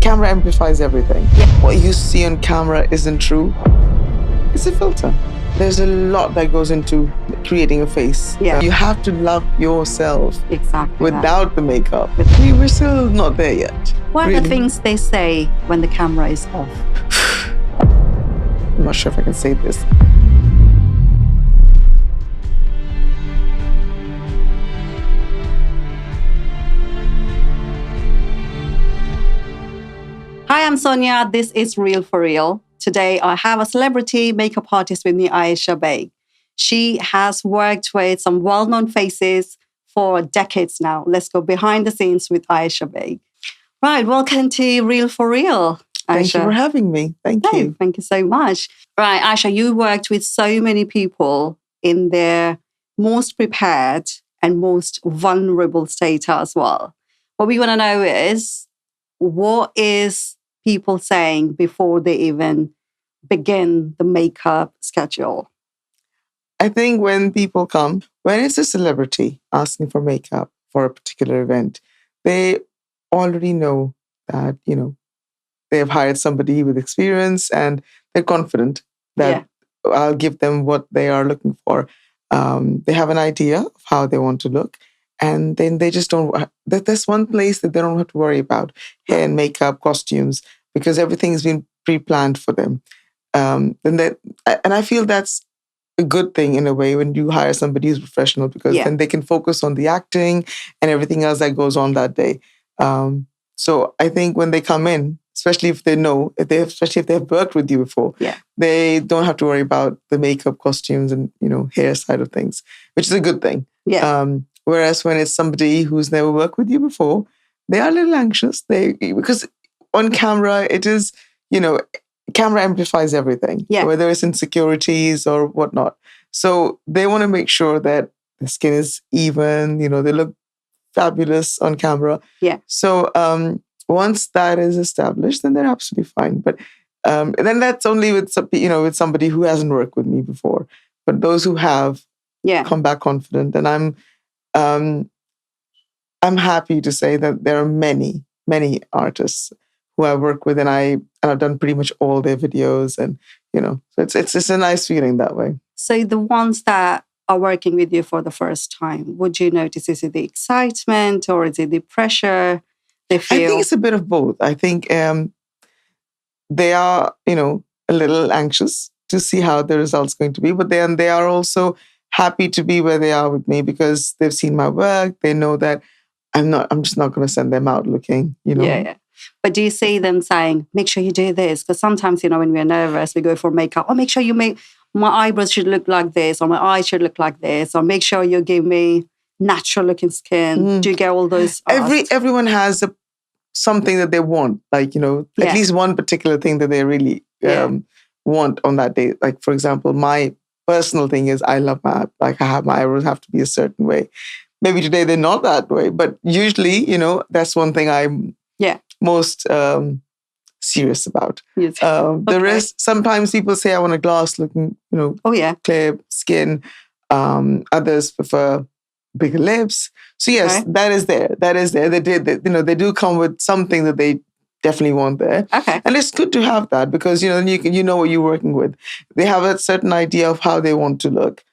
camera amplifies everything. Yeah. What you see on camera isn't true. It's a filter. There's a lot that goes into creating a face. Yeah. You have to love yourself Exactly. without the makeup. We're still not there yet. What are the things they say when the camera is off? I'm not sure if I can say this. Hi, I'm Sonia. This is Real for Real. Today, I have a celebrity makeup artist with me, Ayesha Baig. She has worked with some well-known faces for decades now. Let's go behind the scenes with Ayesha Baig. Right, welcome to Real for Real, Ayesha. Thank you for having me. Thank you. Thank you so much. Right, Ayesha, you worked with so many people in their most prepared and most vulnerable state as well. What we want to know is, what is people saying before they even begin the makeup schedule? I think when people come, when it's a celebrity asking for makeup for a particular event, they already know that, they've hired somebody with experience and they're confident that I'll give them what they are looking for. They have an idea of how they want to look. And then they just don't, there's one place that they don't have to worry about, hair and makeup, costumes, because everything's been pre-planned for them. And I feel that's a good thing in a way when you hire somebody who's professional, because then they can focus on the acting and everything else that goes on that day. So I think when they come in, especially if they know, especially if they've worked with you before, they don't have to worry about the makeup, costumes, and hair side of things, which is a good thing. Whereas when it's somebody who's never worked with you before, they are a little anxious. Because on camera, it is, camera amplifies everything, whether it's insecurities or whatnot. So they want to make sure that the skin is even, they look fabulous on camera. So once that is established, then they're absolutely fine. But then that's only with somebody who hasn't worked with me before. But those who have come back confident, and I'm happy to say that there are many, many artists who I work with, and I've done pretty much all their videos, and so it's a nice feeling that way. So the ones that are working with you for the first time, would you notice, is it the excitement or is it the pressure they feel? I think it's a bit of both. I think they are, a little anxious to see how the result's going to be, but then they are also happy to be where they are with me because they've seen my work. They know that I'm just not going to send them out looking, But do you see them saying, make sure you do this? Because sometimes, when we're nervous, we go for makeup. Oh, make sure my eyebrows should look like this, or my eyes should look like this, or make sure you give me natural looking skin. Do you get all those asked? Everyone has something that they want, like, at least one particular thing that they really want on that day. Like, for example, my personal thing is I love my eyebrows have to be a certain way. Maybe today they're not that way, but usually, that's one thing I'm most serious about. The rest, sometimes people say I want a glass looking, clear skin. Others prefer bigger lips. So yes, that is there. They do come with something that they definitely want there. And it's good to have that because, you know what you're working with. They have a certain idea of how they want to look.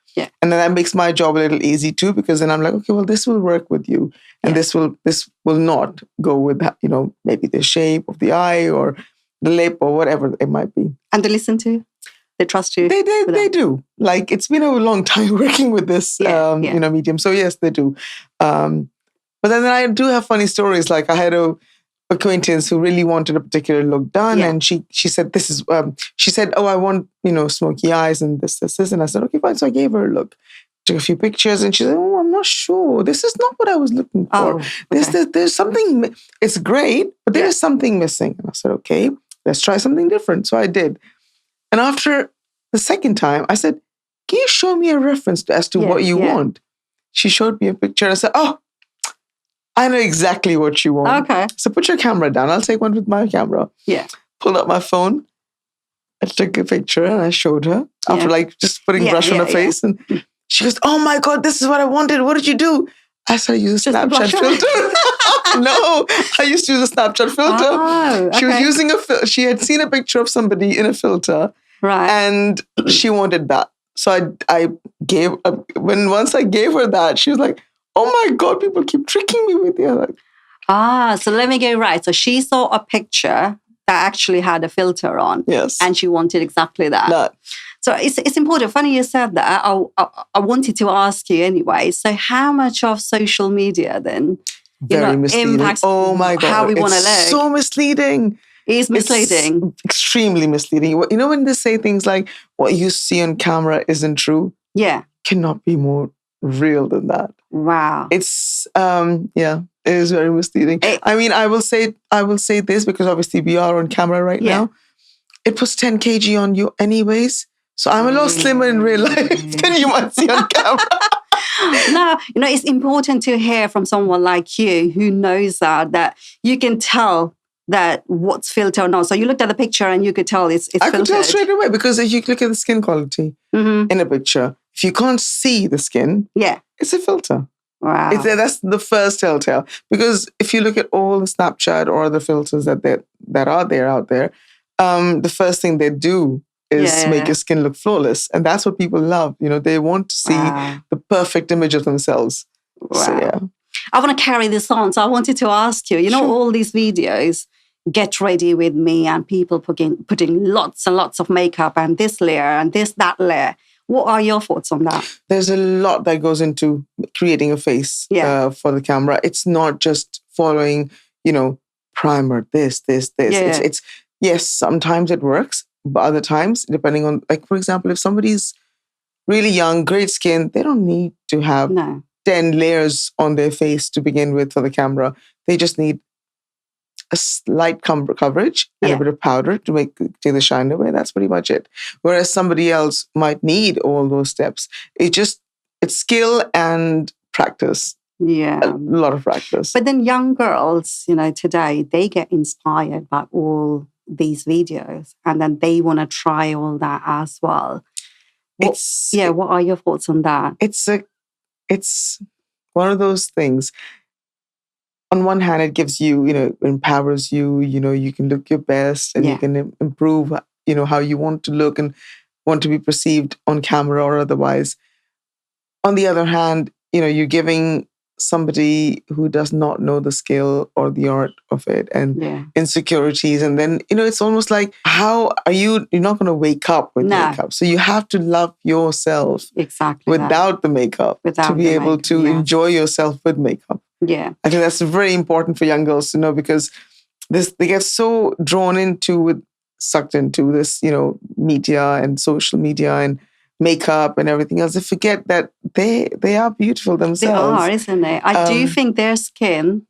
And then that makes my job a little easy too, because then I'm like, okay, well, this will work with you. And this will not go with, maybe the shape of the eye or the lip or whatever it might be. And they listen to you? They trust you? They do. Like, it's been a long time working with this, medium. So yes, they do. But then I do have funny stories. Like, I had a acquaintance who really wanted a particular look done, and she said, "This is." She said, "Oh, I want smoky eyes and this," and I said, "Okay, fine." So I gave her a look, took a few pictures, and she said, "Oh, I'm not sure. This is not what I was looking for. There's something. It's great, but there is something missing." And I said, "Okay, let's try something different." So I did, and after the second time, I said, "Can you show me a reference as to what you want?" She showed me a picture, and I said, "Oh, I know exactly what you want." Okay. So put your camera down. I'll take one with my camera. Pulled up my phone. I took a picture and I showed her after just putting brush on her face. And she goes, "Oh my God, this is what I wanted. What did you do?" I said, "I used a Snapchat filter." No, I used to use a Snapchat filter. Oh, She was okay. using she had seen a picture of somebody in a filter, Right. and she wanted that. So I gave, once I gave her that, she was like, oh my God, people keep tricking me with it. Like, So let me get it right. So she saw a picture that actually had a filter on. yes. And she wanted exactly that. That. So it's important. Funny you said that. I wanted to ask you anyway. So how much of social media then Very misleading. impacts Oh my God. how we want to It's live? so misleading. It is misleading. It's extremely misleading. You know when they say things like, what you see on camera isn't true? Yeah. Cannot be more real than that. Wow. It's it is very misleading. I mean, I will say this because obviously we are on camera right now. It puts 10 kg on you anyways. So I'm a lot slimmer in real life than you might see on camera. No, it's important to hear from someone like you who knows that you can tell that what's filtered or not. So you looked at the picture and you could tell it's filtered. I could tell straight away because if you look at the skin quality in a picture, if you can't see the skin, it's a filter. Wow. That's the first telltale. Because if you look at all the Snapchat or the filters that are out there, the first thing they do is make your skin look flawless. And that's what people love. They want to see the perfect image of themselves. Wow. So, yeah. I want to carry this on. So I wanted to ask you, Sure. all these videos, get ready with me, and people putting lots and lots of makeup and this layer and that layer. What are your thoughts on that? There's a lot that goes into creating a face for the camera. It's not just following, primer, this. Yeah. It's yes, sometimes it works, but other times, depending on, like, for example, if somebody's really young, great skin, they don't need to have 10 layers on their face to begin with for the camera. They just need a slight coverage and a bit of powder to take the shine away. That's pretty much it. Whereas somebody else might need all those steps. It's skill and practice. Yeah. A lot of practice. But then young girls, today, they get inspired by all these videos and then they want to try all that as well. What are your thoughts on that? It's one of those things. On one hand, it gives you, empowers you, you can look your best and you can improve, how you want to look and want to be perceived on camera or otherwise. On the other hand, you're giving somebody who does not know the skill or the art of it and insecurities. And then, it's almost like, how are you're not going to wake up with makeup. So you have to love yourself without the makeup to be able to enjoy yourself with makeup. Yeah. I think that's very important for young girls to know because they get so sucked into this, media and social media and makeup and everything else. They forget that they are beautiful themselves. They are, isn't it? I do think their skin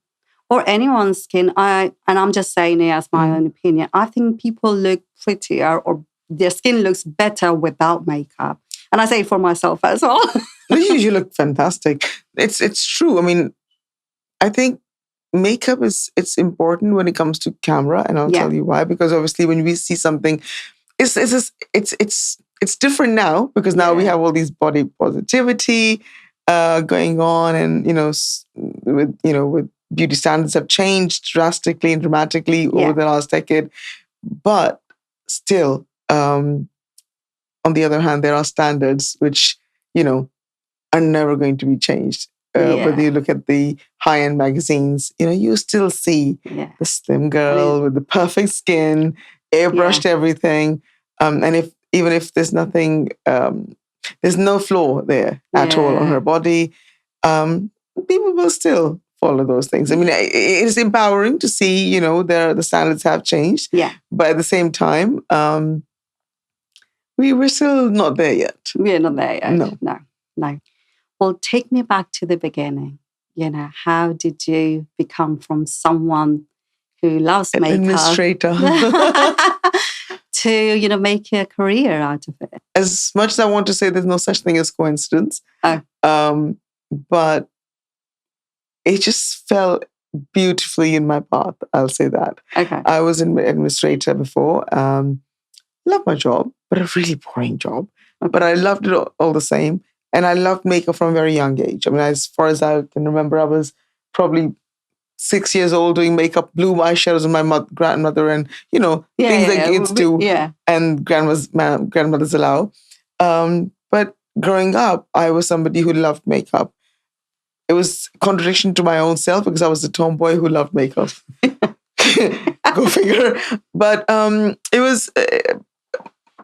or anyone's skin, and I'm just saying it as my own opinion, I think people look prettier or their skin looks better without makeup. And I say it for myself as well. You look fantastic. It's true. I mean, I think makeup it's important when it comes to camera, and I'll tell you why. Because obviously, when we see something, it's different now because now we have all these body positivity going on, and with beauty standards have changed drastically and dramatically over the last decade. But still, on the other hand, there are standards which are never going to be changed. Whether you look at the high-end magazines, you still see the slim girl with the perfect skin, airbrushed everything. And even if there's nothing, there's no flaw there at all on her body, people will still follow those things. I mean, it is empowering to see, the standards have changed. Yeah. But at the same time, we're still not there yet. We're not there yet. No. Well, take me back to the beginning. How did you become from someone who loves makeup administrator to, make a career out of it? As much as I want to say there's no such thing as coincidence, but it just fell beautifully in my path. I'll say that. Okay. I was an administrator before. Loved my job, but a really boring job. Okay. But I loved it all the same. And I loved makeup from a very young age. I mean, as far as I can remember, I was probably 6 years old doing makeup, blue eyeshadows on my grandmother, and things that kids do, and grandmothers allow. But growing up, I was somebody who loved makeup. It was a contradiction to my own self because I was a tomboy who loved makeup. Go figure. But it was.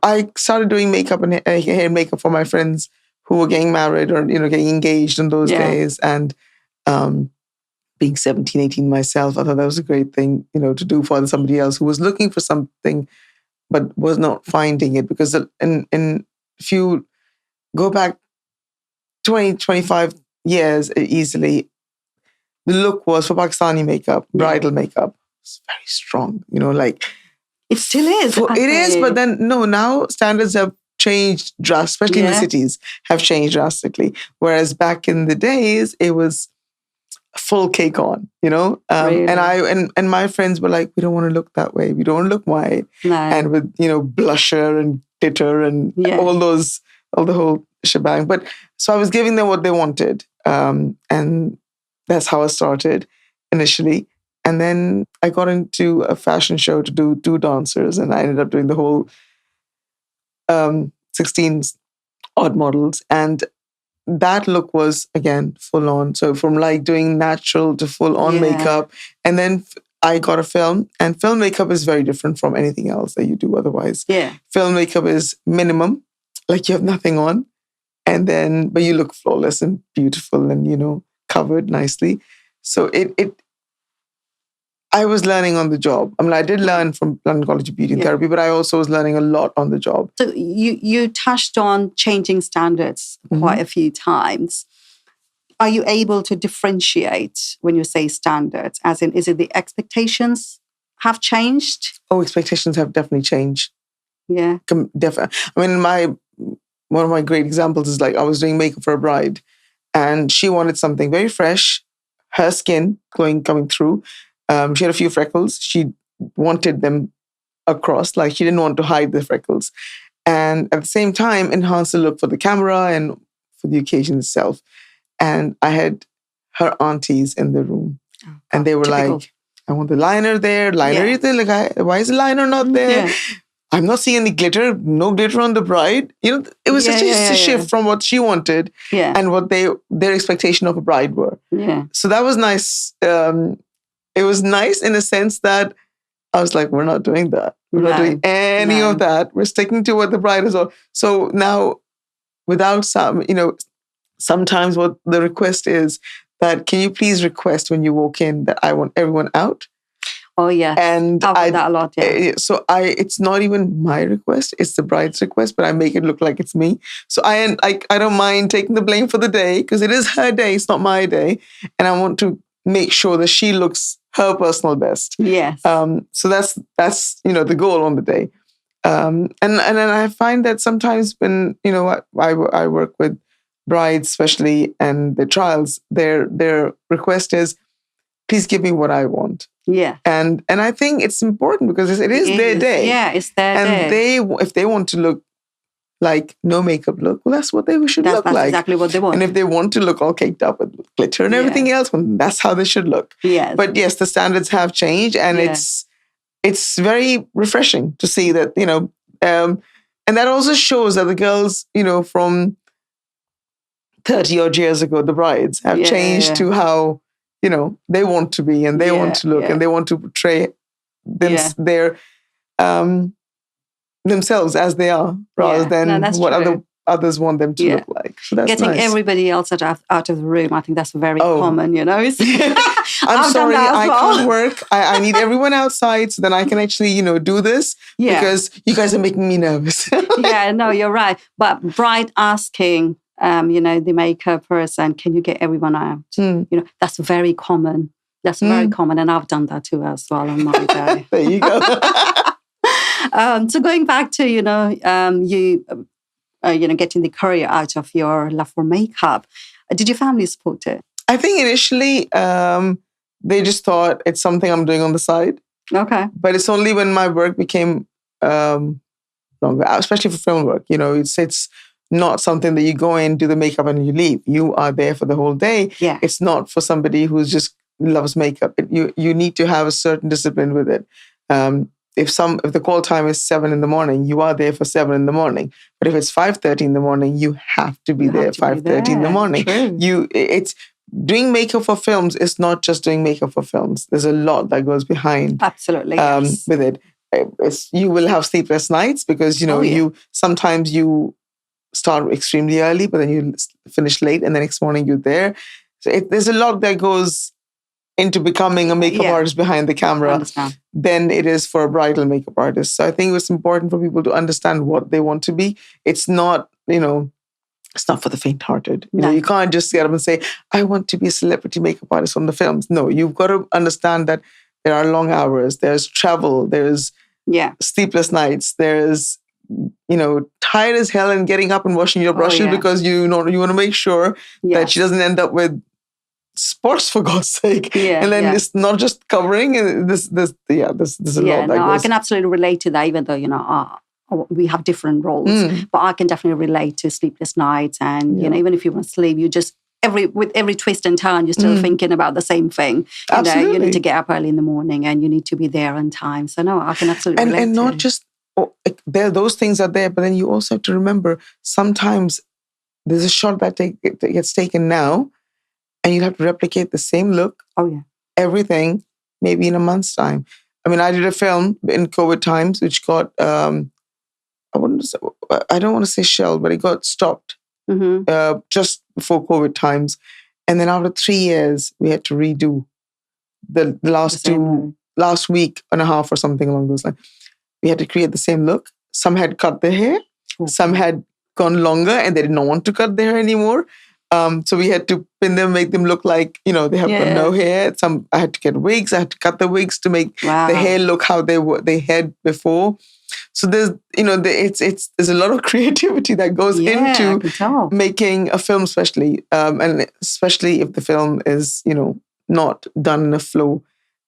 I started doing makeup and hair makeup for my friends who were getting married or getting engaged in those days, and being 17, 18 myself, I thought that was a great thing, to do for somebody else who was looking for something but was not finding it. Because if you go back 20, 25 years easily, the look was for Pakistani makeup, bridal makeup, it's very strong, like. It still is. It is, but then, no, now standards have changed drastically, especially in the cities, have changed drastically. Whereas back in the days, it was full cake on, Really? And my friends were like, we don't want to look that way. We don't want to look white. No. And with, blusher and glitter and all the whole shebang. But so I was giving them what they wanted. And that's how I started initially. And then I got into a fashion show to do 2 dancers, and I ended up doing the whole 16 odd models. And that look was, again, full on. So from like doing natural to full on makeup. And then I got a film, and film makeup is very different from anything else that you do otherwise. Yeah. Film makeup is minimum, like you have nothing on. And then, but you look flawless and beautiful and, covered nicely. So I was learning on the job. I mean, I did learn from London College of Beauty and Therapy, but I also was learning a lot on the job. So you touched on changing standards quite a few times. Are you able to differentiate when you say standards? As in, is it the expectations have changed? Oh, expectations have definitely changed. Yeah. Definitely. I mean, one of my great examples is like I was doing makeup for a bride, and she wanted something very fresh, her skin coming through. She had a few freckles. She wanted them across, like she didn't want to hide the freckles. And at the same time, enhance the look for the camera and for the occasion itself. And I had her aunties in the room. And they were like, I want the liner there. Liner there. Like, why is the liner not there? Yeah. I'm not seeing any glitter. No glitter on the bride. It was such a shift from what she wanted and what their expectation of a bride were. Yeah. So that was nice. It was nice in a sense that I was like, we're not doing that. We're not doing any of that. We're sticking to what the bride is all. So now, without sometimes what the request is that, can you please request when you walk in that I want everyone out? Oh, yeah. And I've heard that a lot, yeah. So it's not even my request, it's the bride's request, but I make it look like it's me. So I don't mind taking the blame for the day because it is her day, it's not my day. And I want to make sure that she looks her personal best. Yes. So that's the goal on the day. And then I find that sometimes when I work with brides especially and the trials, their request is, please give me what I want. Yeah. And I think it's important because it is their day. Yeah, it's their day. And if they want to look like no makeup look, well, that's what they should look like. That's exactly what they want. And if they want to look all caked up with glitter and everything else, well, that's how they should look. Yes. But yes, the standards have changed, and it's very refreshing to see that, and that also shows that the girls, from 30 odd years ago, the brides have changed to how, they want to be and they want to look and they want to portray their themselves as they are rather than what others want them to look like. So that's getting nice. Everybody else out of the room, I think that's very common, I'm sorry, I can't work. I need everyone outside so then I can actually, do this because you guys are making me nervous. Yeah, no, you're right. But bride asking, the makeup person, can you get everyone out? That's very common. That's very common. And I've done that too as well on my day. There you go. So going back to, you getting the career out of your love for makeup, did your family support it? I think initially they just thought it's something I'm doing on the side. Okay. But it's only when my work became longer, especially for film work, it's not something that you go in, do the makeup and you leave. You are there for the whole day. Yeah. It's not for somebody who's just loves makeup. You need to have a certain discipline with it. If the call time is 7 in the morning, you are there for 7 in the morning. But if it's 5:30 in the morning, you have to be You there have at to be 5:30 in the there. morning. True. It's doing makeup for films. It's not just doing makeup for films. There's a lot that goes behind Absolutely, yes. with it. You will have sleepless nights because Oh, yeah. you sometimes you start extremely early, but then you finish late, and the next morning you're there. So there's a lot that goes into becoming a makeup Yeah. artist behind the I camera understand. than it is for a bridal makeup artist. So I think it's important for people to understand what they want to be. It's not, it's not for the faint-hearted. No. You can't just get up and say, I want to be a celebrity makeup artist from the films. No, you've got to understand that there are long hours, there's travel, there's Yeah. sleepless nights, there's tired as hell and getting up and washing your brushes yeah. because you want to make sure that she Yes. doesn't end up with spots, for God's sake. Yeah, And then yeah. it's not just covering. There's a lot that No, I goes. can absolutely relate to that, even though, we have different roles. Mm. But I can definitely relate to sleepless nights. And, Yeah. even if you want to sleep, you just, with every twist and turn, you're still thinking about the same thing. You Absolutely. need to get up early in the morning and you need to be there on time. So, no, I can absolutely relate And not to. just, those things are there, but then you also have to remember sometimes there's a shot that gets taken now, and you have to replicate the same look, Oh, yeah. everything, maybe in a month's time. I mean, I did a film in COVID times, which got, I don't want to say shelved, but it got stopped just before COVID times. And then after 3 years, we had to redo the last week and a half or something along those lines. We had to create the same look. Some had cut their hair, some had gone longer, and they did not want to cut their hair anymore. So we had to pin them, make them look like, they have got no hair. I had to get wigs. I had to cut the wigs to make the hair look how they had before. So there's, there's a lot of creativity that goes into making a film, especially, and especially if the film is, not done in a flow.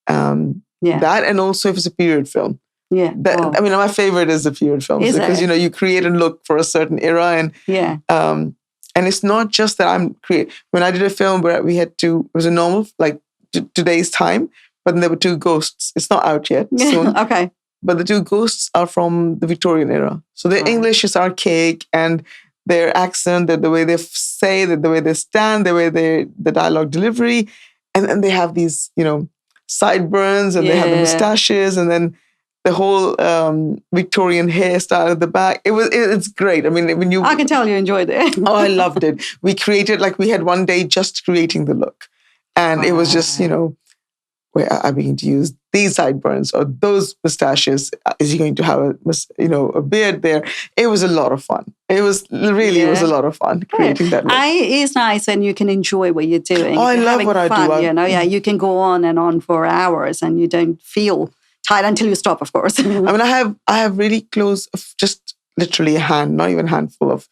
That, and also if it's a period film. Yeah. I mean, my favorite is the period films because you create a look for a certain era, and it's not just that I'm creating. When I did a film where it was a normal, like today's time, but then there were two ghosts. It's not out yet. Soon. Okay. But the two ghosts are from the Victorian era. So their English is archaic, and their accent, the way they say, the way they stand, the dialogue delivery, and they have these, sideburns, and they have the mustaches, and then the whole Victorian hairstyle at the back. It's great. I mean, I can tell you enjoyed it. Oh, I loved it. We had one day just creating the look, and it was just, where I begin to use these sideburns or those mustaches. Is he going to have a beard there? It was a lot of fun. It was a lot of fun creating that look. It's nice when you can enjoy what you're doing. Oh, I love what I do. You can go on and on for hours and you don't feel tired until you stop, of course. I mean, I have really close, just literally a hand, not even a handful of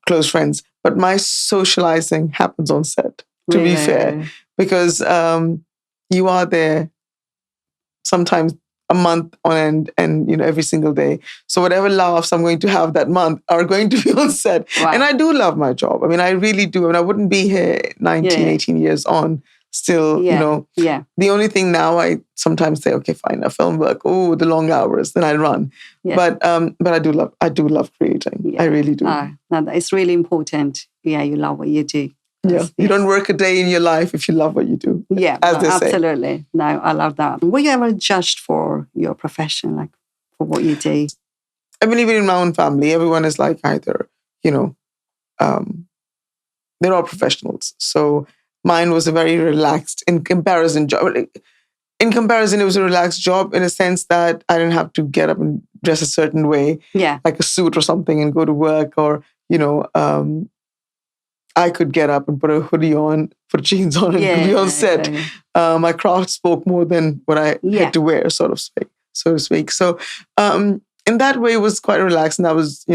close friends, but my socializing happens on set, to be fair, because you are there sometimes a month on end, and every single day. So whatever laughs I'm going to have that month are going to be on set. Wow. And I do love my job. I mean, I really do. I mean, I wouldn't be here 18 years on still, The only thing now I sometimes say, okay, fine, a film work. Oh, the long hours, then I run. Yeah. But I do love creating. Yeah. I really do. No, it's really important. Yeah, you love what you do. Yeah. You don't work a day in your life if you love what you do. Yeah, absolutely. No, I love that. Were you ever judged for your profession, like for what you do? I mean, even in my own family, everyone is like either, they're all professionals. So mine was a very relaxed in comparison job. In comparison, it was a relaxed job in a sense that I didn't have to get up and dress a certain way, like a suit or something, and go to work, or I could get up and put a hoodie on, put jeans on, and be on set. My craft spoke more than what I had to wear, so to speak. So in that way, it was quite relaxed, and that was,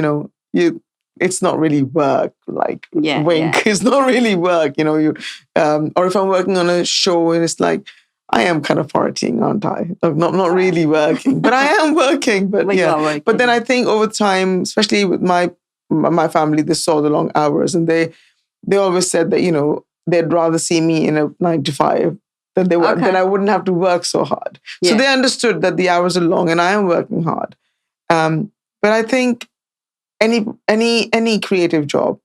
it's not really work. Like wink, it's not really work. Or if I'm working on a show and it's like, I am kind of partying, aren't I? Like, not really working, but I am working. But But then I think over time, especially with my family, they saw the long hours, and they always said that, they'd rather see me in a 9 to 5 then Okay. I wouldn't have to work so hard. So Yeah. they understood that the hours are long and I am working hard. But I think any creative job,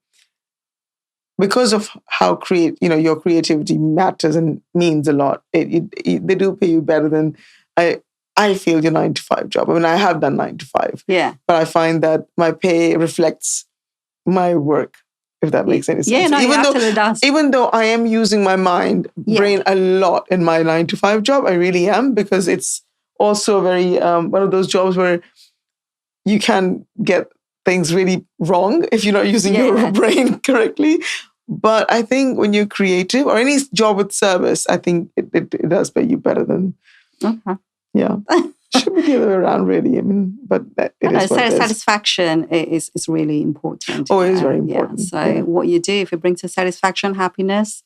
because of how your creativity matters and means a lot, they do pay you better than I feel your 9 to 5 job. I mean, I have done 9 to 5, Yeah. but I find that my pay reflects my work, if that makes any Yeah, sense. no, it absolutely does. Even though I am using my brain a lot in my 9 to 5 job, I really am, because it's also very one of those jobs where you can get things really wrong if you're not using your brain correctly. But I think when you're creative or any job with service, I think it does pay you better than, Okay. yeah. Should be the other way around, really. I mean, but it is what it is. Satisfaction is really important. Oh, it is very important. Yeah. So what you do, if it brings you satisfaction, happiness,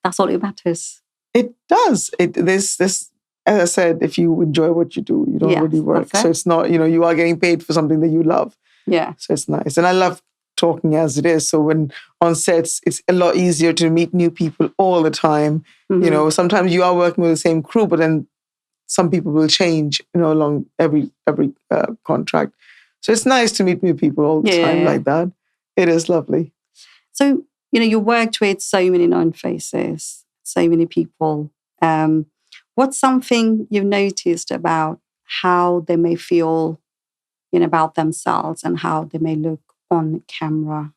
that's all that matters. It does. This as I said, if you enjoy what you do, you don't really work. So it's not, you are getting paid for something that you love. Yeah. So it's nice. And I love talking as it is. So when on sets, it's a lot easier to meet new people all the time. Mm-hmm. Sometimes you are working with the same crew, but then some people will change, along every contract. So it's nice to meet new people all the time like that. It is lovely. So, you worked with so many known faces, so many people. What's something you've noticed about how they may feel, about themselves and how they may look on camera?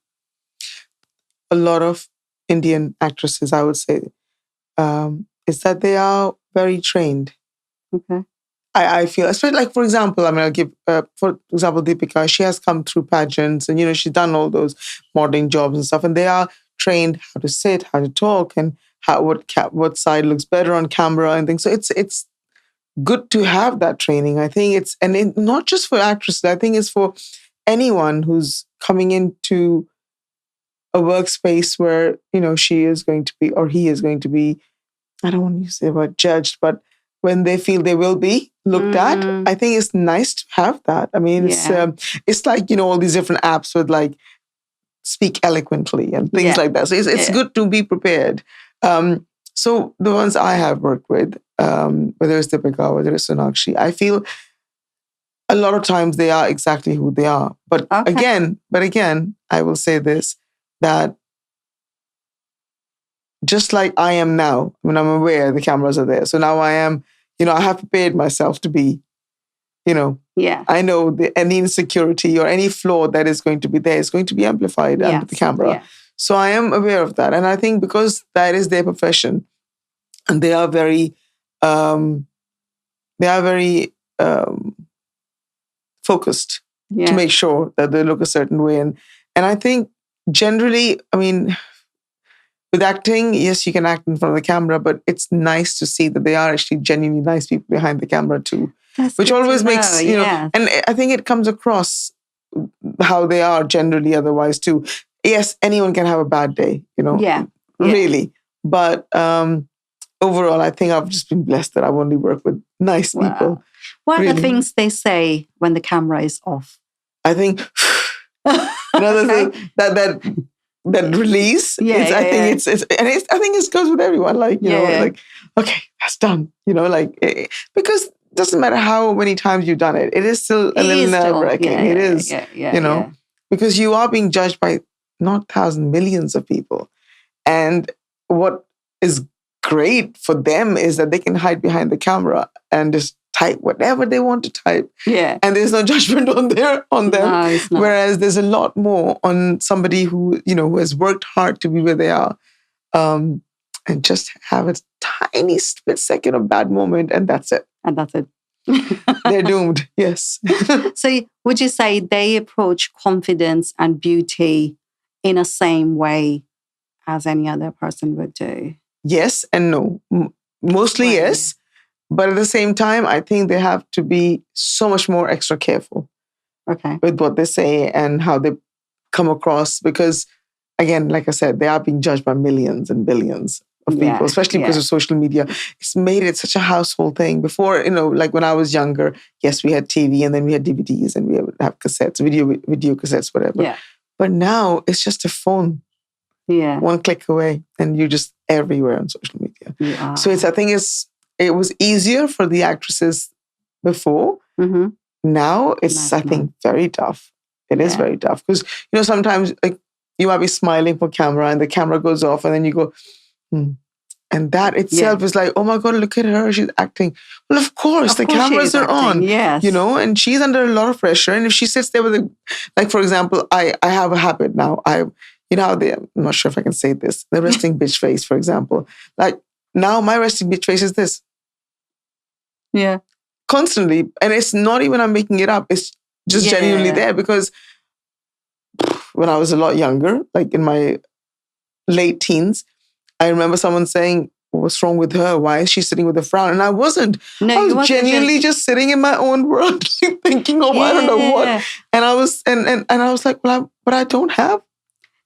A lot of Indian actresses, I would say, is that they are very trained. Okay. I feel, especially like, for example, I mean, I'll give, for example, Deepika, she has come through pageants and, she's done all those modeling jobs and stuff. And they are trained how to sit, how to talk, and what side looks better on camera and things. So it's good to have that training. I think not just for actresses, I think it's for anyone who's coming into a workspace where, she is going to be, or he is going to be, I don't want to say the word judged, but when they feel they will be looked at, I think it's nice to have that. I mean, it's like, all these different apps with like speak eloquently and things like that. So it's good to be prepared. So the ones I have worked with, whether it's Deepika, whether it's Sonakshi, I feel a lot of times they are exactly who they are. But again, I will say this, that just like I am now, when I'm aware the cameras are there. So now I am, I have prepared myself to be, I know any insecurity or any flaw that is going to be there is going to be amplified under the camera. Yeah. So I am aware of that. And I think because that is their profession, and they are very focused to make sure that they look a certain way. And I think generally, I mean, with acting, yes, you can act in front of the camera, but it's nice to see that they are actually genuinely nice people behind the camera too. That's which always makes, and I think it comes across how they are generally otherwise too. Yes, anyone can have a bad day, really. But overall, I think I've just been blessed that I've only worked with nice people. What are the things they say when the camera is off? I think, that release. I think it goes with everyone. Like, like, okay, that's done. Because it doesn't matter how many times you've done it. It is still a little nerve-wracking. It is, because you are being judged by not thousands, millions of people. And what is great for them is that they can hide behind the camera and just type whatever they want to type. Yeah. And there's no judgment on them. No, it's not. Whereas there's a lot more on somebody who, who has worked hard to be where they are, and just have a tiny split second of bad moment, and that's it. They're doomed. Yes. So would you say they approach confidence and beauty in the same way as any other person would do? Yes and no. Mostly yes. But at the same time, I think they have to be so much more extra careful with what they say and how they come across. Because, again, like I said, they are being judged by millions and billions of people, especially because of social media. It's made it such a household thing. Before, like when I was younger, yes, we had TV and then we had DVDs and we would have cassettes, video cassettes, whatever. Yeah. But now it's just a phone. Yeah. One click away and you're just everywhere on social media. You So are. I think it was easier for the actresses before. Mm-hmm. Now it's, Nice I man. think, very tough. It is Yeah. very tough because, sometimes like you might be smiling for camera and the camera goes off and then you go, hmm. And that itself is like, oh my God, look at her. She's acting. Well, of course, Of the course she cameras is are acting. on, Yes. and she's under a lot of pressure. And if she sits there with like, for example, I have a habit now. How I'm not sure if I can say this, the resting bitch face, for example. Like now my resting bitch face is this. Yeah. Constantly. And it's not even I'm making it up. It's just genuinely there because when I was a lot younger, like in my late teens, I remember someone saying, what's wrong with her? Why is she sitting with a frown? And I wasn't. No, I you was wasn't genuinely just sitting in my own world, thinking of I don't know what. And I was and I was like, well, but I don't have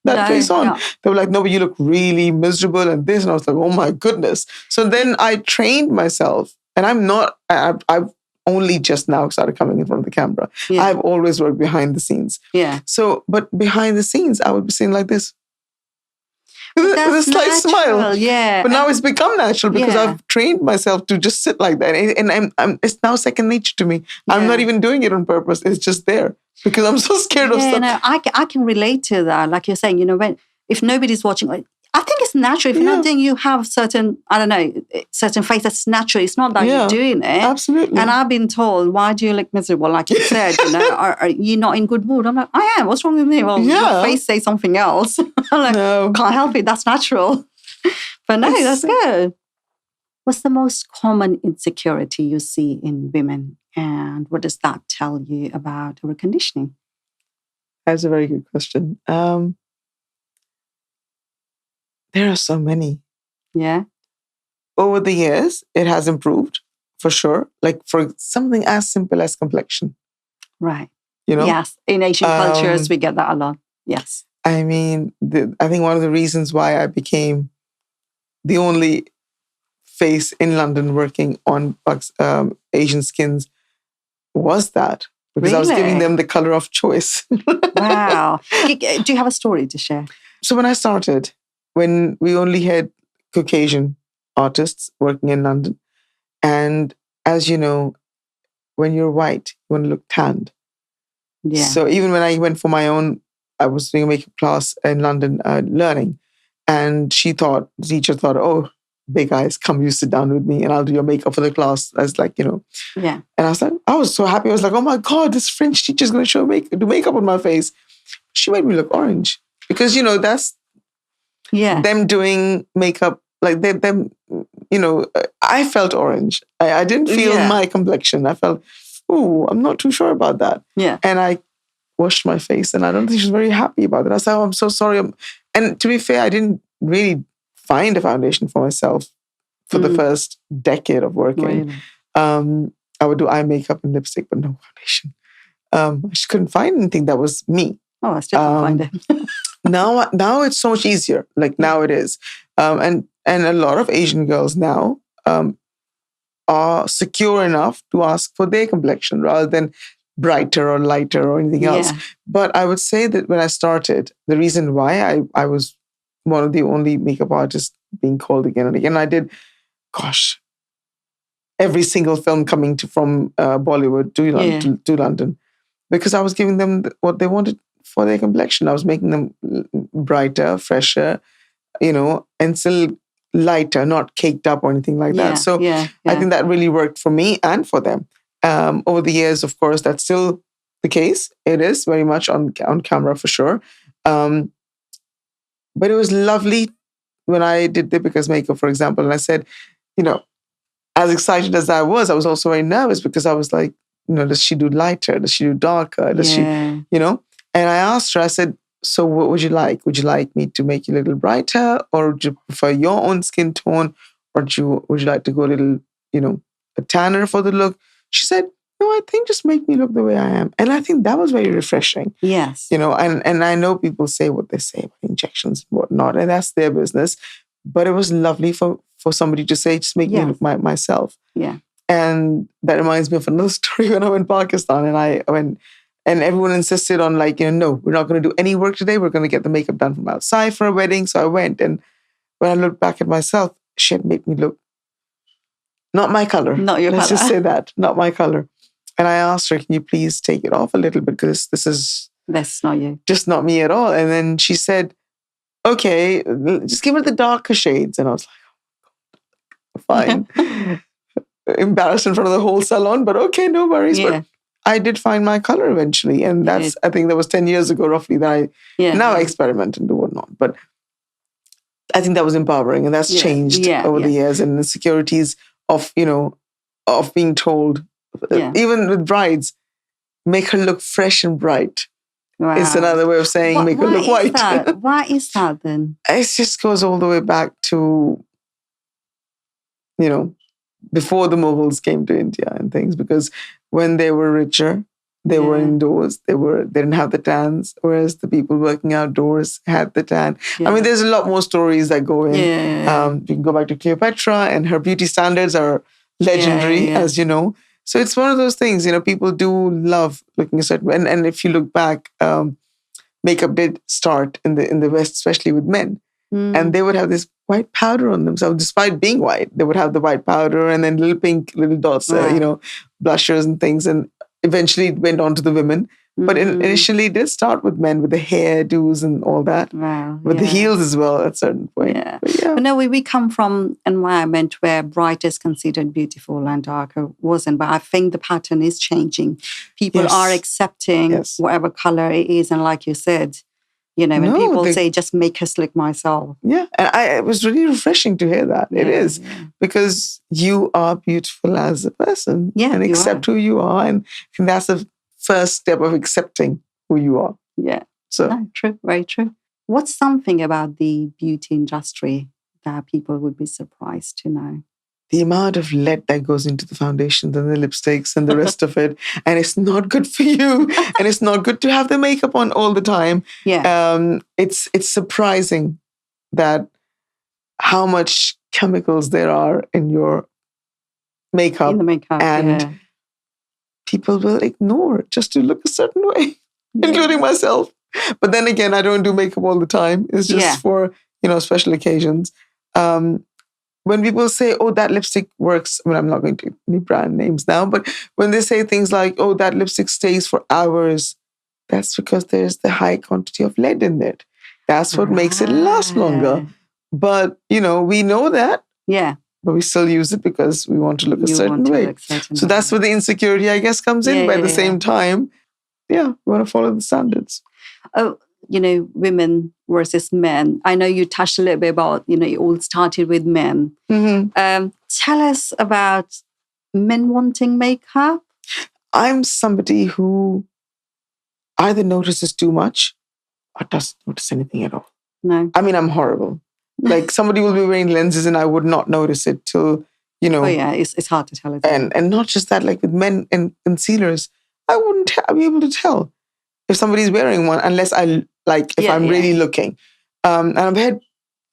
that face on. No. They were like, no, but you look really miserable and this. And I was like, oh my goodness. So then I trained myself, and I've only just now started coming in front of the camera. Yeah. I've always worked behind the scenes. Yeah. So, but behind the scenes, I would be sitting like this. But with a slight natural, smile. Yeah. But now it's become natural because I've trained myself to just sit like that. And it's now second nature to me. Yeah. I'm not even doing it on purpose. It's just there because I'm so scared of stuff. No, I can relate to that. Like you're saying, if nobody's watching, I think it's natural. If you're not doing, you have certain, I don't know, certain face that's natural. It's not that you're doing it. Absolutely. And I've been told, why do you look miserable? Like you said, are you not in good mood? I'm like, I am. What's wrong with me? Well, your face says something else. I'm like, no. Can't help it. That's natural. But no, that's good. What's the most common insecurity you see in women? And what does that tell you about our conditioning? That's a very good question. There are so many. Yeah. Over the years, it has improved for sure. Like for something as simple as complexion. Right. Yes. In Asian cultures, we get that a lot. Yes. I mean, I think one of the reasons why I became the only face in London working on Asian skins was that. Because I was giving them the color of choice. Wow. Do you have a story to share? So when I started, when we only had Caucasian artists working in London, and as you know, when you're white, you want to look tanned. Yeah. So even when I went for my own, I was doing a makeup class in London learning, and the teacher thought, oh, big eyes, come you sit down with me and I'll do your makeup for the class. I was like, Yeah. And I was so happy. I was like, oh my God, this French teacher's going to do makeup on my face. She made me look orange because, that's them doing makeup, like them, I felt orange. I didn't feel my complexion. I felt, I'm not too sure about that. Yeah. And I washed my face and I don't think she was very happy about it. I said, oh, I'm so sorry. And to be fair, I didn't really find a foundation for myself for the first decade of working. Really? I would do eye makeup and lipstick, but no foundation. I just couldn't find anything that was me. Oh, I still can't find it. Now it's so much easier. Like now it is. And a lot of Asian girls now are secure enough to ask for their complexion rather than brighter or lighter or anything else. But I would say that when I started, the reason why I was one of the only makeup artists being called again and again, I did, every single film coming from Bollywood to London, because I was giving them what they wanted for their complexion. I was making them brighter, fresher, and still lighter, not caked up or anything like that. So I think that really worked for me and for them. Over the years, of course, that's still the case. It is very much on camera for sure. But it was lovely when I did Deepika's makeup, for example, and I said, as excited as I was also very nervous because I was like, does she do lighter? Does she do darker? Does she, And I asked her, I said, so what would you like? Would you like me to make you a little brighter, or would you prefer your own skin tone, or would you like to go a little, a tanner for the look? She said, no, I think just make me look the way I am. And I think that was very refreshing. Yes. And I know people say what they say about injections and whatnot, and that's their business. But it was lovely for somebody to say, just make me look myself. Yeah. And that reminds me of another story when I went to Pakistan and I went, and everyone insisted on no, we're not going to do any work today. We're going to get the makeup done from outside for a wedding. So I went, and when I looked back at myself, she had made me look not my color. Not your Let's color. just say that, not my color. And I asked her, can you please take it off a little bit? Because this is That's not you. just not me at all. And then she said, okay, just give her the darker shades. And I was like, fine. Embarrassed in front of the whole salon, but okay, no worries. Yeah. But I did find my color eventually. And that's, I think that was 10 years ago, roughly, that I now I experiment and do whatnot. But I think that was empowering, and that's changed over the years. And insecurities of, of being told, even with brides, make her look fresh and bright. Wow. It's another way of saying make her look white. Why is that then? It just goes all the way back to, before the Mughals came to India and things, because when they were richer, they were indoors. They didn't have the tans, whereas the people working outdoors had the tan. I mean, there's a lot more stories that go in. You can go back to Cleopatra, and her beauty standards are legendary, as you know. So it's one of those things, people do love looking a certain way. And if you look back, makeup did start in the West, especially with men. And they would have this white powder on themselves, despite being white. They would have the white powder and then little dots, blushers and things. And eventually it went on to the women. But initially it did start with men, with the hairdos and all that. Wow, with the heels as well at a certain point. But no, we come from an environment where bright is considered beautiful and darker wasn't. But I think the pattern is changing. People are accepting whatever color it is. And like you said, when people say, just make us look myself. Yeah. And it was really refreshing to hear that. It is. Because you are beautiful as a person. Yeah. And accept who you are. And that's the first step of accepting who you are. Yeah. So true. Very true. What's something about the beauty industry that people would be surprised to know? The amount of lead that goes into the foundations and the lipsticks and the rest of it. And it's not good for you. And it's not good to have the makeup on all the time. Yeah. It's surprising that how much chemicals there are in your makeup. In the makeup, and people will ignore just to look a certain way, including myself. But then again, I don't do makeup all the time. It's just for, special occasions. When people say, oh, that lipstick works, I mean, I'm not going to any brand names now, but when they say things like, oh, that lipstick stays for hours, that's because there's the high quantity of lead in it. That's what makes it last longer. But, we know that. Yeah. But we still use it because we want to look a certain way. So that's where the insecurity, I guess, comes in. But at the same time, we want to follow the standards. Oh, women versus men. I know you touched a little bit about, it all started with men. Mm-hmm. Tell us about men wanting makeup. I'm somebody who either notices too much or doesn't notice anything at all. No. I mean, I'm horrible. Like somebody will be wearing lenses and I would not notice it till, Oh yeah, it's hard to tell it. And not just that, like with men and concealers, I wouldn't be able to tell if somebody's wearing one unless if I'm really looking. And I've had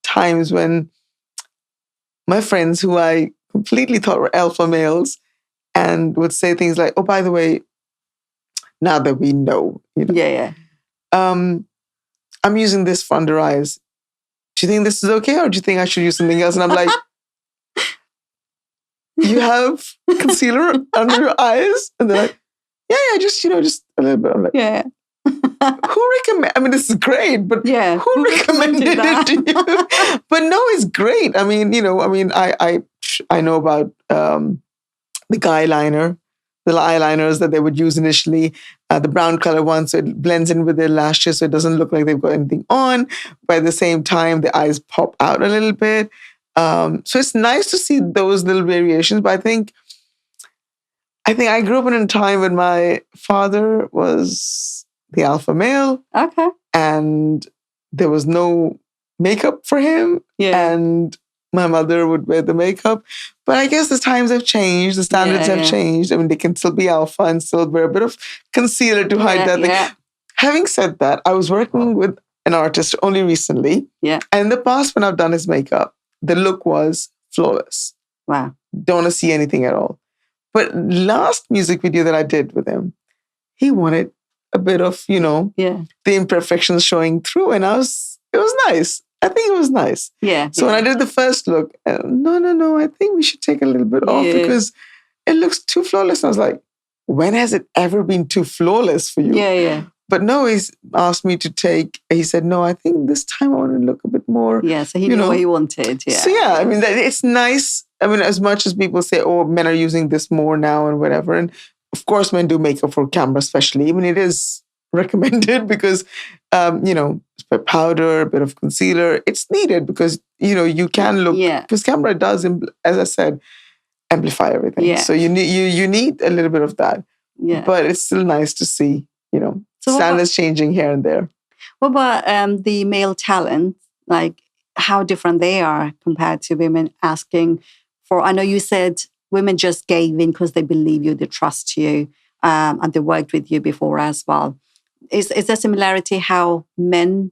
times when my friends who I completely thought were alpha males and would say things like, oh, by the way, now that we know, I'm using this for under eyes. Do you think this is okay, or do you think I should use something else? And I'm like, you have concealer under your eyes? And they're like, just a little bit. I'm like, who recommend? I mean, this is great, but who recommended it to you? But no, it's great. I mean, I know about the guy liner, the eyeliners that they would use initially, the brown color one, so it blends in with their lashes, so it doesn't look like they've got anything on. But at the same time, the eyes pop out a little bit. So it's nice to see those little variations. But I think I grew up in a time when my father was the alpha male. Okay. And there was no makeup for him. Yeah. And my mother would wear the makeup. But I guess the times have changed. The standards have changed. I mean, they can still be alpha and still wear a bit of concealer to hide that thing. Having said that, I was working with an artist only recently. Yeah. And in the past, when I've done his makeup, the look was flawless. Wow. Don't want to see anything at all. But last music video that I did with him, he wanted a bit of, the imperfections showing through. And it was nice. I think it was nice. Yeah. So when I did the first look, no, I think we should take a little bit off because it looks too flawless. And I was like, when has it ever been too flawless for you? Yeah. But no, he's asked me to take, he said, no, I think this time I want to look a bit more. Yeah, so he knew what he wanted. Yeah. So yeah, I mean, it's nice. I mean, as much as people say, oh, men are using this more now and whatever. And of course, men do makeup for camera, especially. I mean, it is recommended because, powder, a bit of concealer, it's needed because, you can look, because camera does, as I said, amplify everything. Yeah. So you need a little bit of that. Yeah. But it's still nice to see, standards changing here and there. What about the male talent? Like how different they are compared to women asking for, I know you said women just gave in because they believe you, they trust you, and they worked with you before as well. Is there similarity how men?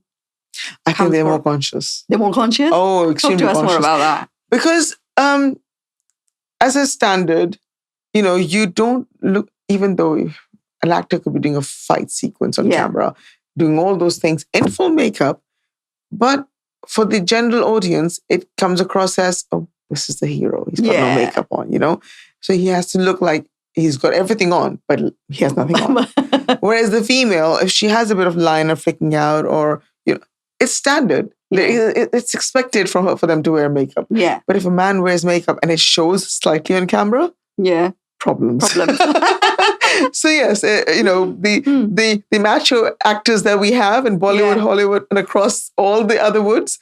I think they're more conscious. They're more conscious? Oh, extremely conscious. Talk to us more about that. Because as a standard, you don't look, even though an actor could be doing a fight sequence on camera, doing all those things in full makeup, but for the general audience, it comes across as, oh, this is the hero. He's got no makeup on, So he has to look like he's got everything on, but he has nothing on. Whereas the female, if she has a bit of liner flicking out or, it's standard. It's expected for them to wear makeup. Yeah. But if a man wears makeup and it shows slightly on camera, problems. So yes, the macho actors that we have in Bollywood, Hollywood, and across all the other woods,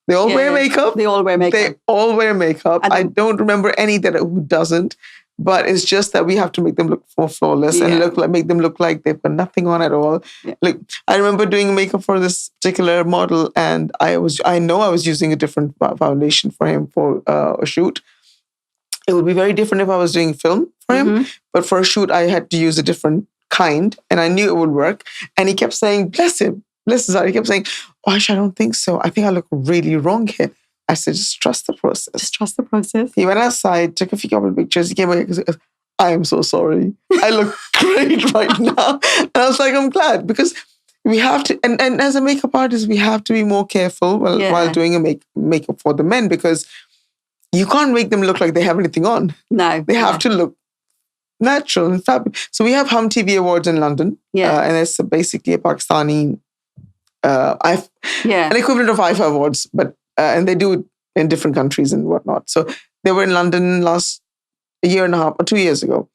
they all wear makeup. They all wear makeup. I don't remember any who doesn't. But it's just that we have to make them look more flawless and make them look like they've got nothing on at all. Yeah. Like I remember doing makeup for this particular model, and I know I was using a different foundation for him for a shoot. It would be very different if I was doing film for him, but for a shoot I had to use a different kind, and I knew it would work. And he kept saying, "Bless him, bless his heart." He kept saying, "Oh, Ayesha, I don't think so. I think I look really wrong here." I said, just trust the process. Just trust the process. He went outside, took a few couple of pictures. He came back and said, I am so sorry. I look great right now. And I was like, I'm glad because we have to, and as a makeup artist, we have to be more careful while doing a makeup for the men because you can't make them look like they have anything on. No. They have to look natural and fabulous. So we have Hum TV Awards in London. Yeah. And it's basically a Pakistani, an equivalent of IFA Awards, but and they do it in different countries and whatnot. So they were in London last a year and a half or 2 years ago.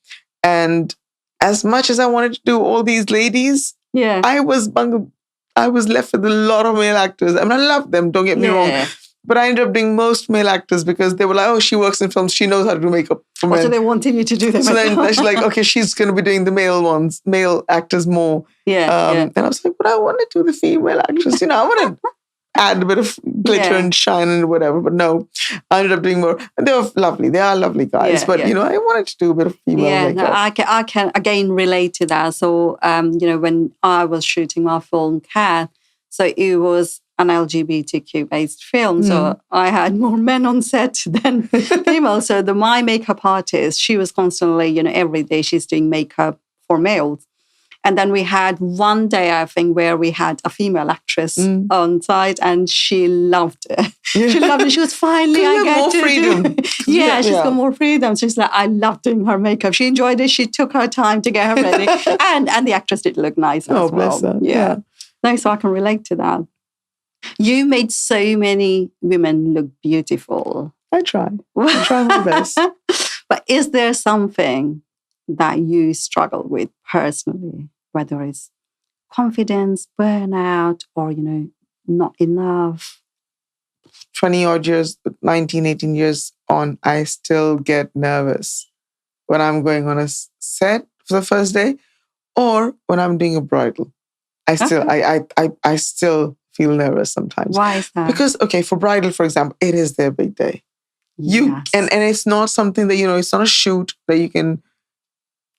And as much as I wanted to do all these ladies, I was left with a lot of male actors. I mean, I love them, don't get me wrong. But I ended up doing most male actors because they were like, oh, she works in films. She knows how to do makeup for men. So they wanted you to do the makeup. So then she's like, okay, she's going to be doing the male actors more. And I was like, but I want to do the female actress. I want to add a bit of glitter and shine and whatever. But no, I ended up doing more. And they were lovely. They are lovely guys. But, I wanted to do a bit of female makeup. No, I can again relate to that. So, when I was shooting my film, Cat, so it was an LGBTQ-based film. So I had more men on set than female. So my makeup artist, she was constantly, every day she's doing makeup for males. And then we had one day, I think, where we had a female actress on site, and she loved it. Yeah. She loved it. She was finally, I get more to freedom. She's got more freedom. She's like, I love doing her makeup. She enjoyed it. She took her time to get her ready, and the actress did look nice as well. Bless her. Yeah. No, so I can relate to that. You made so many women look beautiful. I try. I try my best. But is there something that you struggle with personally? Whether it's confidence, burnout, or, not enough. 20 odd years, 19, 18 years on, I still get nervous when I'm going on a set for the first day or when I'm doing a bridal. I still feel nervous sometimes. Why is that? Because, for bridal, for example, it is their big day. And it's not something that, it's not a shoot that you can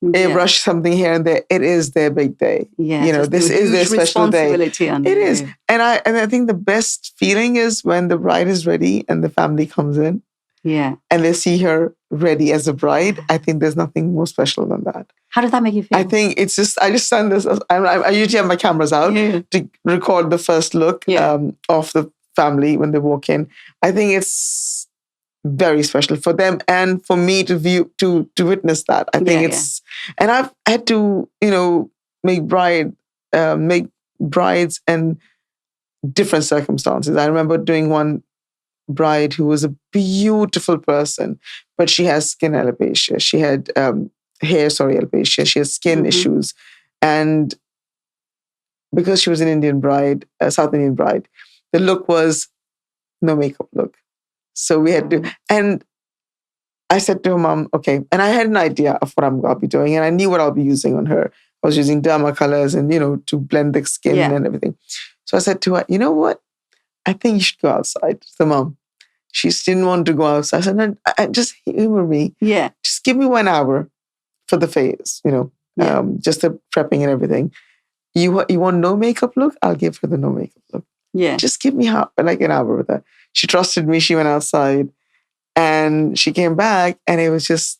airbrush something here and there. It is their big day. Yeah, this is their special day. It is. And I think the best feeling is when the bride is ready and the family comes in. Yeah. And they see her ready as a bride. I think there's nothing more special than that. How does that make you feel? I think it's just, I just stand this, I usually have my cameras out to record the first look of the family when they walk in. I think it's very special for them and for me to view to witness that. I think it's and I've had to, make make brides and different circumstances. I remember doing one bride who was a beautiful person, but she has skin alopecia. She had alopecia. She has skin issues. And because she was an Indian bride, a South Indian bride, the look was no makeup look. So we had to, and I said to her mom, okay, and I had an idea of what I'll be doing, and I knew what I'll be using on her. I was using derma colors and, to blend the skin and everything. So I said to her, you know what? I think you should go outside. The mom, she didn't want to go outside. I said, no, just humor me. Yeah. Just give me 1 hour for the face, just the prepping and everything. You want no makeup look? I'll give her the no makeup look. Yeah. Just give me like an hour with her. She trusted me. She went outside and she came back and it was just,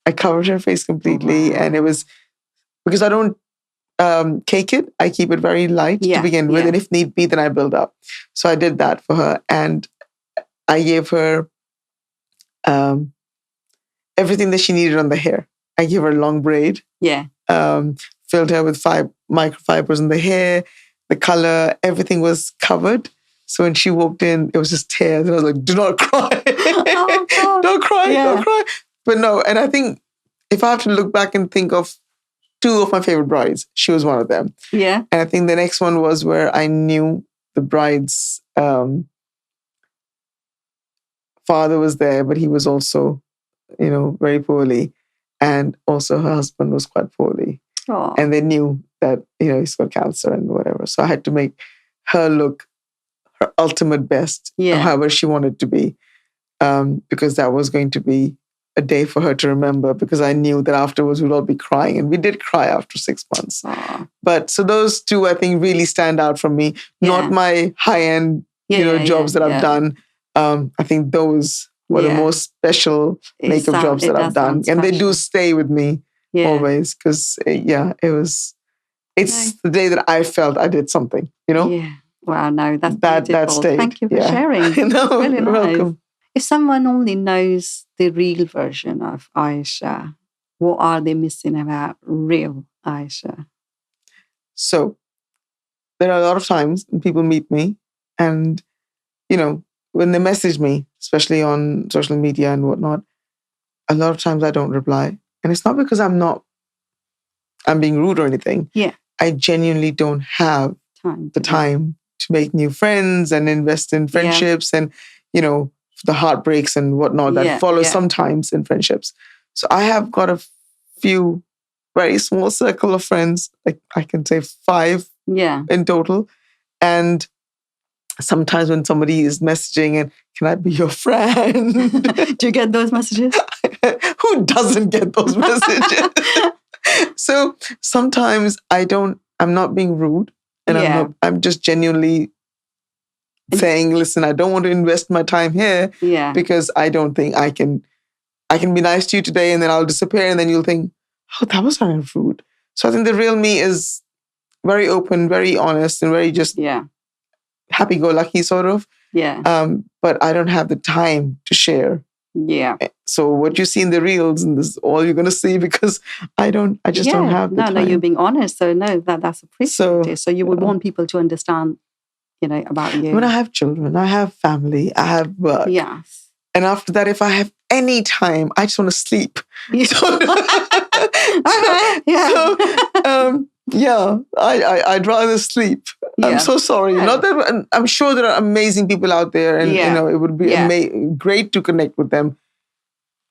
I covered her face completely. Wow. And it was, because I don't cake it. I keep it very light to begin with. And if need be, then I build up. So I did that for her. And I gave her everything that she needed on the hair. I gave her a long braid. Yeah. Filled her with microfibers in the hair, the color, everything was covered. So when she walked in, it was just tears. And I was like, do not cry. Oh, don't cry, don't cry. But no, and I think if I have to look back and think of 2 of my favorite brides, she was one of them. Yeah. And I think the next one was where I knew the bride's father was there, but he was also, very poorly. And also her husband was quite poorly. Aww. And they knew that, he's got cancer and whatever. So I had to make her look her ultimate best, however she wanted to be, because that was going to be a day for her to remember, because I knew that afterwards we'd all be crying. And we did cry after 6 months. Aww. But so those 2, I think, really stand out from me. Not my high-end, jobs that I've done. I think those were the most special makeup jobs that I've done. And they do stay with me always, because, it's the day that I felt I did something, Yeah. Wow, no, that's beautiful. That stayed. Thank you for sharing. No, really you're nice. welcome. If someone only knows the real version of Ayesha, what are they missing about real Ayesha? So there are a lot of times when people meet me and, when they message me, especially on social media and whatnot, a lot of times I don't reply. And it's not because I'm being rude or anything. Yeah. I genuinely don't have the time to make new friends and invest in friendships and, the heartbreaks and whatnot that follow sometimes in friendships. So I have got a few very small circle of friends, like I can say 5 in total. And sometimes when somebody is messaging and can I be your friend? Do you get those messages? Who doesn't get those messages? So sometimes I'm not being rude and I'm just genuinely saying, listen, I don't want to invest my time here because I don't think I can be nice to you today and then I'll disappear and then you'll think, oh, that was kind of rude. So I think the real me is very open, very honest and very just happy-go-lucky sort of. Yeah. But I don't have the time to share. Yeah. So what you see in the reels, and this is all you're going to see because I just don't have the time. No, you're being honest. So no, that's appreciated. So you would want people to understand, about you. When I have children, I have family, I have work. Yes. And after that, if I have any time, I just want to sleep. Yeah. I'd rather sleep. Yeah. I'm so sorry. Yeah. Not that I'm sure there are amazing people out there, and it would be great to connect with them.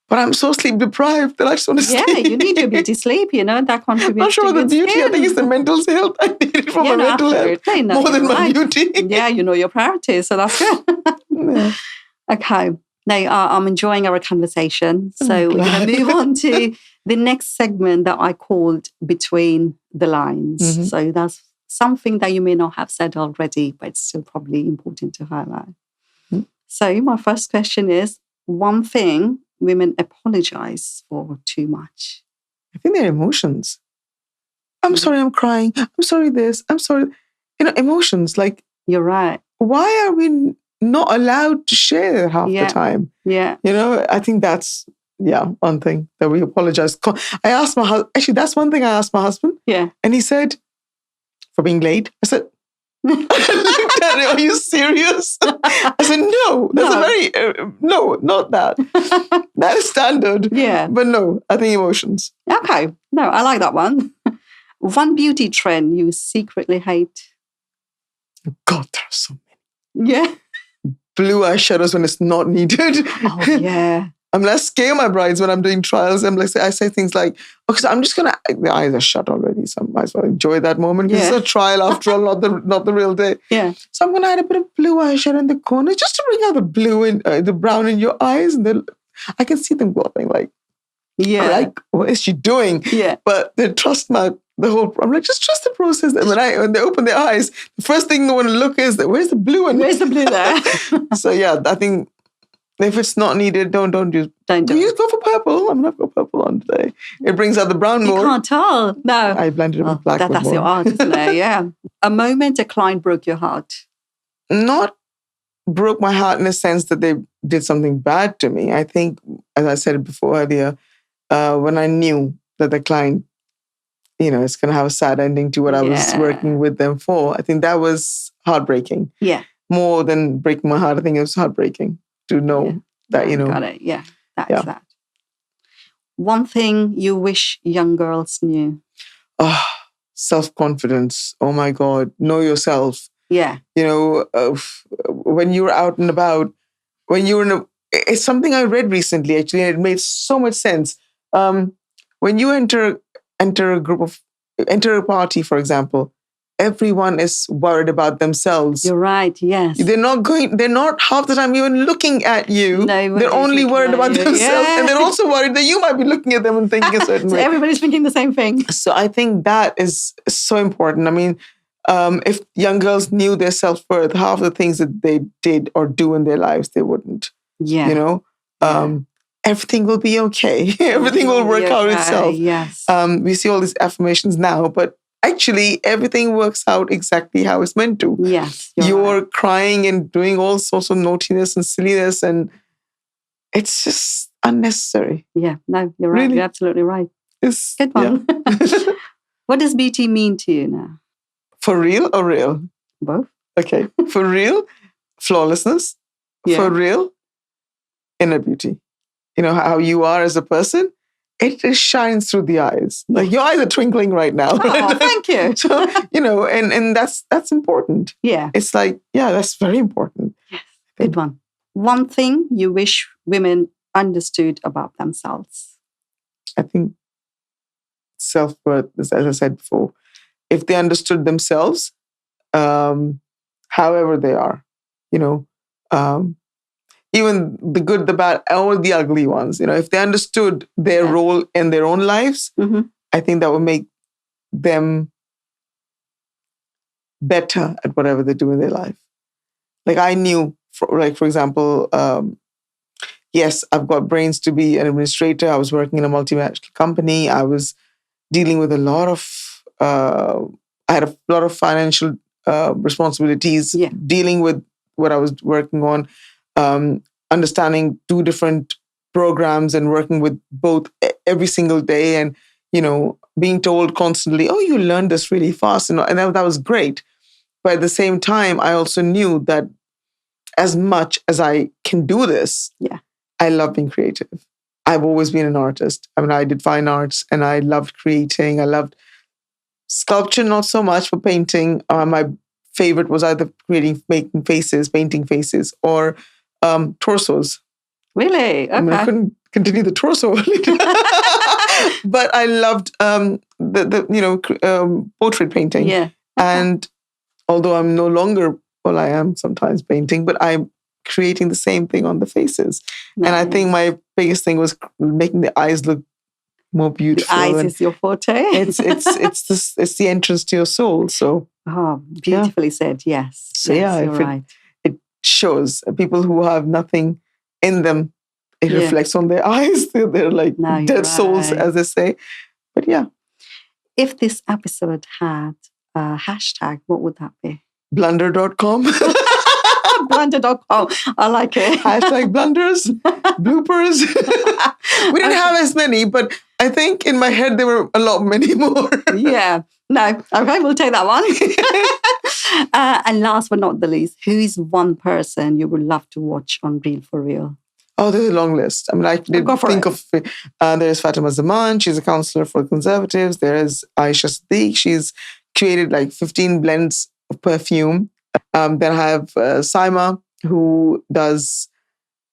But I'm so sleep deprived that I just want to sleep. Yeah, you need your beauty sleep. That contributes. Not sure to the beauty. skin. I think it's the mental health. I need it for my mental health more than my beauty. Yeah, your priorities, so that's good. Okay. Now, I'm enjoying our conversation. So we're going to move on to the next segment that I called Between the Lines. Mm-hmm. So that's something that you may not have said already, but it's still probably important to highlight. Mm-hmm. So my first question is, one thing women apologize for too much? I think their emotions. I'm sorry I'm crying. I'm sorry this. I'm sorry. Emotions like... You're right. why are we not allowed to share half the time? Yeah. I think that's, one thing that we apologize. I asked my husband, actually, that's one thing I asked my husband. Yeah. And he said, for being late, I said, I looked at him, are you serious? I said, no, that's no, not that. That is standard. Yeah. But no, I think emotions. Okay. No, I like that one. One beauty trend you secretly hate. God, there are so many. Yeah. Blue eyeshadows when it's not needed. Oh, yeah. I'm less scare my brides when I'm doing trials. I say things like, okay, so I'm just the eyes are shut already, so I might as well enjoy that moment because it's a trial after all, not the real day. Yeah. So I'm going to add a bit of blue eyeshadow in the corner just to bring out the blue and the brown in your eyes, and then I can see them glowing like, what is she doing? Yeah. But they trust I'm like, just trust the process. And when they open their eyes, the first thing they want to look is that where's the blue? Where's the blue there? So I think if it's not needed, don't use. Don't do it. Go for purple. I'm not got purple on today. It brings out the brown more. You can't tell. No. I blended it with black. That's your art, isn't it? Yeah. A moment a client broke your heart. Not broke my heart in the sense that they did something bad to me. I think, as I said before earlier, when I knew that the client, it's going to have a sad ending to what I was working with them for, I think that was heartbreaking. Yeah. More than breaking my heart, I think it was heartbreaking to know that, Got it. Yeah. That's that. One thing you wish young girls knew. Oh, self-confidence. Oh my God. Know yourself. Yeah. When you're out and about, when you're it's something I read recently, actually, and it made so much sense. When you enter a party, for example, everyone is worried about themselves. You're right, yes. They're not half the time even looking at you. No, they're only worried about themselves. Yeah. And they're also worried that you might be looking at them and thinking a certain way. Everybody's thinking the same thing. So I think that is so important. I mean, if young girls knew their self-worth, half the things that they did or do in their lives, they wouldn't. Yeah. Everything will be okay. Everything will work out itself. Yes. We see all these affirmations now, but actually, everything works out exactly how it's meant to. Yes. You're right. Crying and doing all sorts of naughtiness and silliness, and it's just unnecessary. Yeah, no, you're right. Really? You're absolutely right. It's good one. Yeah. What does beauty mean to you now? For real or real? Both. Okay. For real, flawlessness. Yeah. For real, inner beauty. How you are as a person. It just shines through the eyes. Like your eyes are twinkling right now. Oh, thank you. So, and that's important. Yeah. It's like, that's very important. Yes. Good one. One thing you wish women understood about themselves. I think self-worth, as I said before, if they understood themselves, however they are, even the good, the bad, all the ugly ones, if they understood their role in their own lives, I think that would make them better at whatever they do in their life. Like I knew, for example, yes, I've got brains to be an administrator. I was working in a multinational company. I was dealing with a lot of, I had a lot of financial responsibilities, dealing with what I was working on. Understanding 2 different programs and working with both every single day, and being told constantly, "Oh, you learned this really fast," and that was great. But at the same time, I also knew that as much as I can do this, I love being creative. I've always been an artist. I mean, I did fine arts, and I loved creating. I loved sculpture, not so much, but painting. My favorite was either painting faces, or torsos. Really? Okay. I mean, I couldn't continue the torso, but I loved portrait painting. Yeah. And although I'm no longer, I am sometimes painting, but I'm creating the same thing on the faces. Nice. And I think my biggest thing was making the eyes look more beautiful. The eyes is your forte. It's the entrance to your soul. So beautifully said. Yes. So yes, you're right. It shows people who have nothing in them. It reflects on their eyes. They're like dead souls, as they say. But if this episode had a hashtag, what would that be? Blunder.com. Blunder.com. I like it. Hashtag blunders, bloopers. We didn't have as many, but I think in my head there were a lot many more. Yeah. No. Okay, we'll take that one. And last but not the least, who is one person you would love to watch on Real for Real? Oh, there's a long list. I mean, I did Go for think it. of there's Fatima Zaman. She's a counselor for conservatives. There is Ayesha. She's created like 15 blends of perfume. Then I have Saima, who does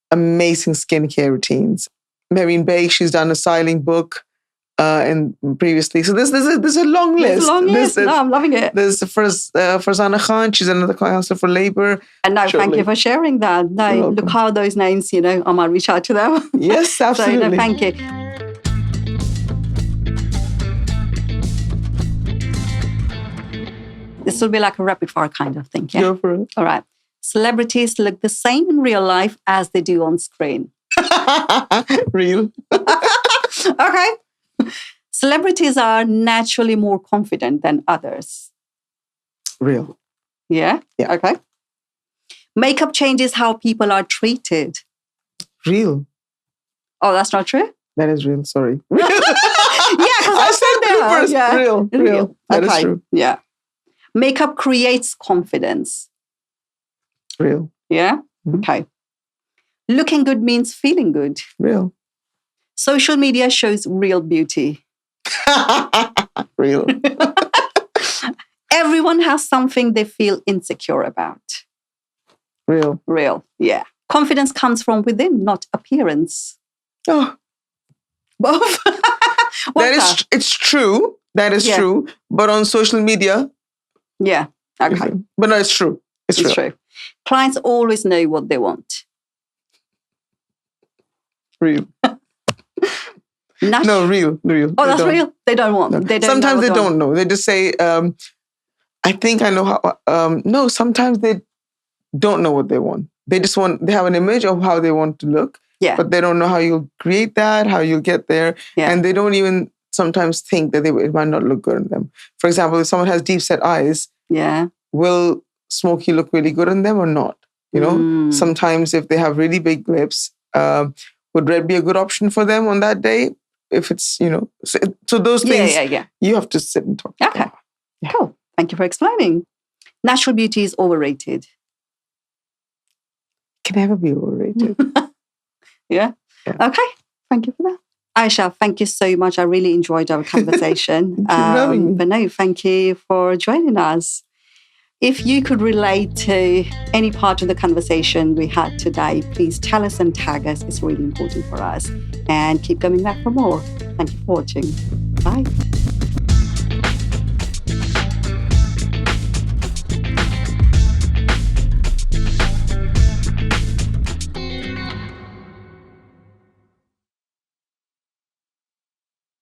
amazing skincare routines. Baig, she's done a styling book and previously. So there's a long list. It's a long list. No, I'm loving it. There's Farzana Khan. She's another counselor for Labour. And no, thank you for sharing that. No, look how those names, I might reach out to them. Yes, absolutely. So, no, thank you. This will be like a rapid fire kind of thing. Yeah? Go for it. All right. Celebrities look the same in real life as they do on screen. Real. Okay. Celebrities are naturally more confident than others. Real. Yeah? Yeah. Okay. Makeup changes how people are treated. Real. Oh, that's not true? That is real. Sorry. Yeah, because I said bloopers. Yeah. Real. That is true. Yeah. Makeup creates confidence. Real. Yeah? Mhm. Okay. Looking good means feeling good. Real. Social media shows real beauty. Real. Everyone has something they feel insecure about. Real. Real. Yeah. Confidence comes from within, not appearance. Oh, Both. it's true. That is Yeah. true. But on social media, Yeah. Okay. but no, it's true. It's It's real. true. Clients always know what they want. Real. Nat- No, real. Oh, that's real. They don't want. No. They don't Sometimes know they what don't know. They just say, I think I know how. No, sometimes they don't know what they want. They just they have an image of how they want to look, Yeah. but they don't know how you'll create that, how you'll get there. Yeah. And they don't even sometimes think that it might not look good on them. For example, if someone has deep set eyes, Yeah. will smoky look really good on them or not? Mm. Sometimes if they have really big lips, would red be a good option for them on that day? If it's, so those things Yeah. you have to sit and talk Okay. about. Yeah. Cool. Thank you for explaining. Natural beauty is overrated. Can never be overrated. Yeah. Yeah. Okay. Thank you for that. Ayesha, thank you so much. I really enjoyed our conversation. Thank you for having me. But no, thank you for joining us. If you could relate to any part of the conversation we had today, please tell us and tag us. It's really important for us. And keep coming back for more. Thank you for watching. Bye.